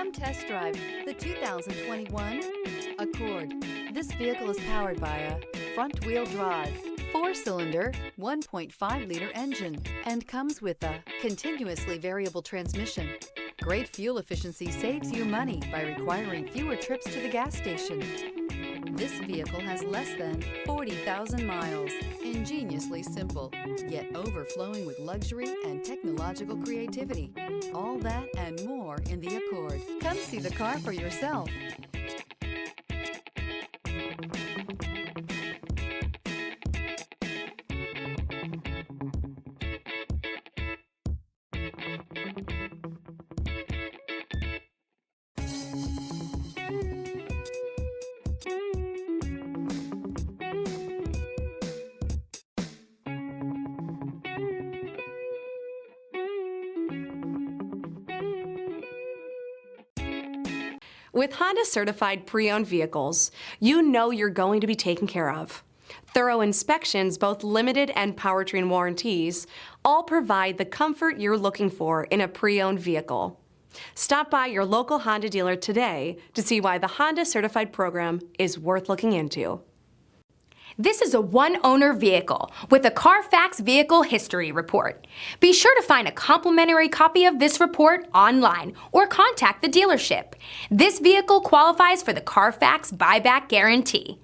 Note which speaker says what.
Speaker 1: Come test drive the 2021 Accord. This vehicle is powered by a front-wheel drive, 4-cylinder, 1.5-liter engine, and comes with a continuously variable transmission. Great fuel efficiency saves you money by requiring fewer trips to the gas station. This vehicle has less than 40,000 miles. Ingeniously simple, yet overflowing with luxury and technological creativity. All that and more in the Accord. Come see the car for yourself.
Speaker 2: With Honda certified pre-owned vehicles, you know you're going to be taken care of. Thorough inspections, both limited and powertrain warranties, all provide the comfort you're looking for in a pre-owned vehicle. Stop by your local Honda dealer today to see why the Honda certified program is worth looking into.
Speaker 3: This is a one-owner vehicle with a CARFAX Vehicle History Report. Be sure to find a complimentary copy of this report online or contact the dealership. This vehicle qualifies for the CARFAX Buyback Guarantee.